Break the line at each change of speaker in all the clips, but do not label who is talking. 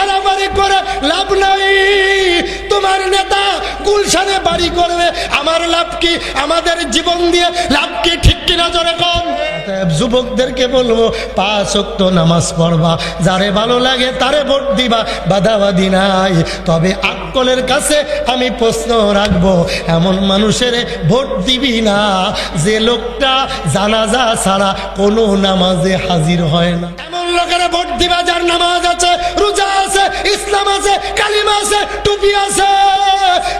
বাড়াবাড়ি করে লাভ নাই। তোমার নেতা গুলশানে বাড়ি করবে, আমার লাভ কি? আমাদের জীবন দিয়ে লাভ কি? ঠিক কিনা জোরে কম। যুবকদেরকে বলবো 5 ওয়াক্ত নামাজ পড়বা, যারে ভালো লাগে তারে ভোট দিবা, বাধাবাধি নাই। তবে আকলের কাছে আমি প্রশ্ন রাখবো, এমন মানুষের ভোট দিবি না যে লোকটা জানাজা ছাড়া কোনো নামাজে হাজির হয় না। এমন লোকেরা ভোট দিবা যার নামাজ আছে, রোজা আছে, ইসলাম আছে, কালিমা আছে, টুপি আছে।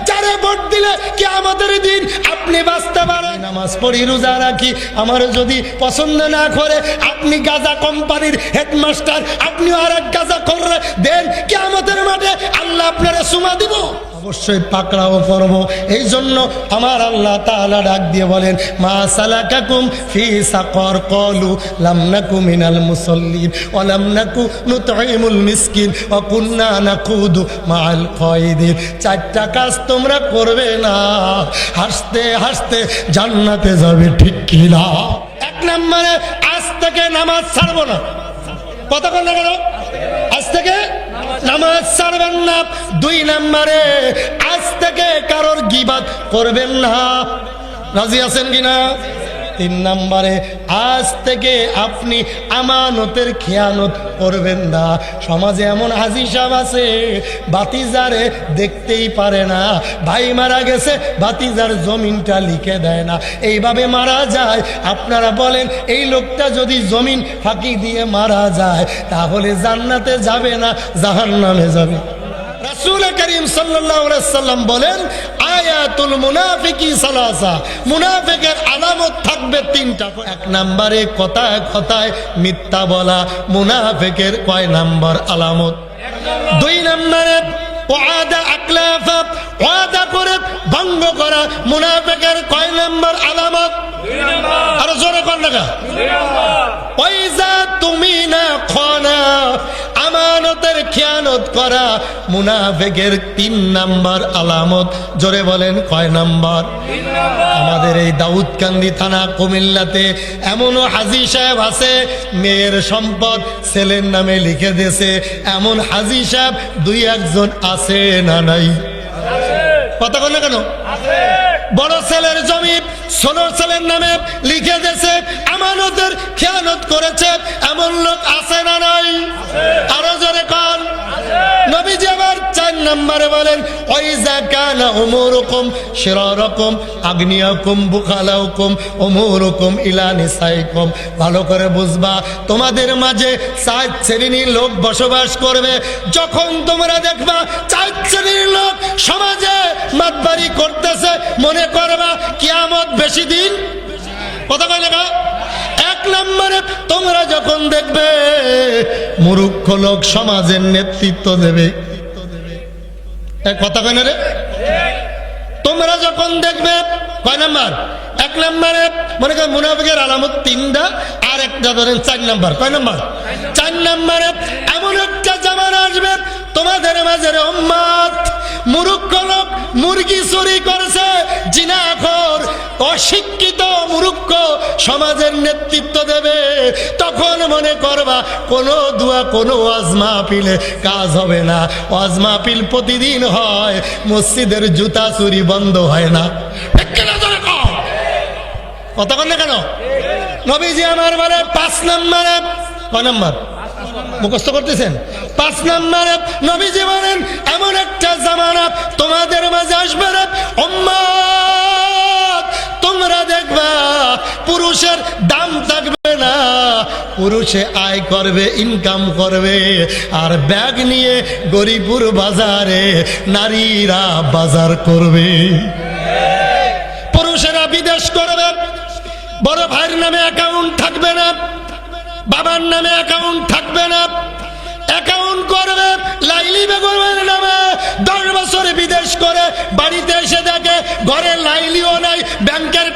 যারে ভোট দিলে কি আমাদের দিন আপনি বাঁচতে পারেন। নামাজ পড়ি, রোজা রাখি, আমার যদি পছন্দ না করে আপনি গাজা কোম্পানির হেডমাস্টার, আপনিও আর এক গাজা করে দেন, কি আমাদের মাঠে আল্লাহ আপনারা সুমা দিব? অবশ্যই পাকড়াও করবো। এই জন্য আমার আল্লাহ তাআলা ডাক দিয়ে বলেন, মা সালাকাকুম ফি সাকর ক্বালু লাম নাকু মিনাল মুসাল্লিন ওয়া লাম নাকু নুতঈমুল মিসকিন ওয়া কুননা নাকুদু মাআল কায়দিন। 4টা কাজ তোমরা করবে না, হাসতে হাসতে জান্নাতে যাবে, ঠিক কি না? 1 নম্বরে আজ থেকে নামাজ ছাড়বো না। কতক্ষণ না কেন? আজ থেকে নামাজ ছাড়বেন না। 2 নম্বরে আজ থেকে কারোর গীবাত করবেন না। রাজি আছেন কিনা? 3 নম্বরে আজ থেকে আপনি আমানতের খেয়ানত করবেন না। সমাজে এমন হাজি সাহেব আছে, ভাতিজারে দেখতেই পারে না, ভাই মারা গেছে ভাতিজার জমিনটা লিখে দেয় না, এইভাবে মারা যায়। আপনারা বলেন এই লোকটা যদি জমিন ফাঁকি দিয়ে মারা যায় তাহলে জান্নাতে যাবে না জাহান্নামে যাবে? রাসূল করিম সাল্লাল্লাহু আলাইহি সাল্লাম বলেন, আয়াতুল মুনাফিকি সালাসা, মুনাফিকের আলামত থাকবে 3টা। 1 নম্বরে কথায় কথায় মিথ্যা বলা, মুনাফিকের কয় নাম্বার আলামত? 2 নম্বরে ওয়াদা আকলাফা, ওয়াদা করে ভঙ্গ করা, মুনাফিকের কয় নাম্বার আলামত? 2 নাম্বার। আর জোরে কোন লাগা? 2 নাম্বার। ওয়াইজা তুমিনা খানা, আমানতের খেয়ানত করা, মুনাফিকের 3 নাম্বার আলামত। জোরে বলেন কয় নাম্বার? 3 নাম্বার। আমাদের এই দাউদকান্দি থানা কুমিল্লাতে এমনও হাজি সাহেব আছে, মেয়ের সম্পদ ছেলের নামে লিখে দিয়েছে। এমন হাজি সাহেব 2-1 জন আছে না নাই? কথা বলে কেন? বড় ছেলের জমি ছোট ছেলের নামে লিখে দিয়েছে, আমানতের খেয়ানত করেছে, এমন লোক আছে না নাই? আরো জোরে কান। নবীজি আবার 4 নম্বরে বলেন, ওয়াইজা কানা উমুরুকুম শিরারাকুম আগনিয়াকুম বুখালাউকুম উমুরুকুম ইলা নিসাইকুম। ভালো করে বুঝবা, তোমাদের মাঝে 4 শ্রেণীর লোক বসবাস করবে। যখন তোমরা দেখবা 4 শ্রেণীর লোক সমাজে মাতবাড়ি করতেছে, মনে করবা কিয়ামত বেশি দিন। কথা কয় না? 1 নম্বরে তোমরা যখন দেখবে মূর্খ লোক সমাজের নেতৃত্ব দেবে, কথা কয় না রে? তোমরা যখন দেখবে, কয় নাম্বার? 1 নম্বরে মনে করেন মুনাফিকের আলামত 3টা, আর একটা ধরেন 4 নাম্বার। কয় নাম্বার? 4 নম্বরে এমন একটা জামানা আসবে তোমাদের মাঝে উম্মত মূর্খ লোক মুরগি চুরি করেছে, জিনাখোর অশিক্ষিত মূর্খ সমাজের নেতৃত্ব দেবে। তখন মনে করবা কোনো দোয়া কোনো ওয়াজ মাহফিলে কাজ হবে না। ওয়াজ মাহফিল প্রতিদিন হয়, মসজিদের জুতা চুরি বন্ধ হয় না। কথা বল না কেন? নবীজি আমার বলে 5 নম্বরে, কয় নম্বর মুখস্থ করতেছেন? 5 নম্বরে নবীজি বলেন, এমন একটা জামানা তোমাদের মাঝে আসবে রে উম্মত, তোমরা দেখবা পুরুষের দাম থাকবে না, পুরুষে আয় করবে, ইনকাম করবে, আর ব্যাগ নিয়ে গরিপুর বাজারে নারীরা বাজার করবে। পুরুষেরা বিদেশ করবে, বড় ভাইয়ের নামে অ্যাকাউন্ট থাকবে না, বাবার নামে অ্যাকাউন্ট থাকবে না, অ্যাকাউন্ট করবে লাইলি বেগমের নামে। 10 বছর বিদেশ করে বাড়িতে এসে দেখে ঘরে লাইলিও নাই, ব্যাংকের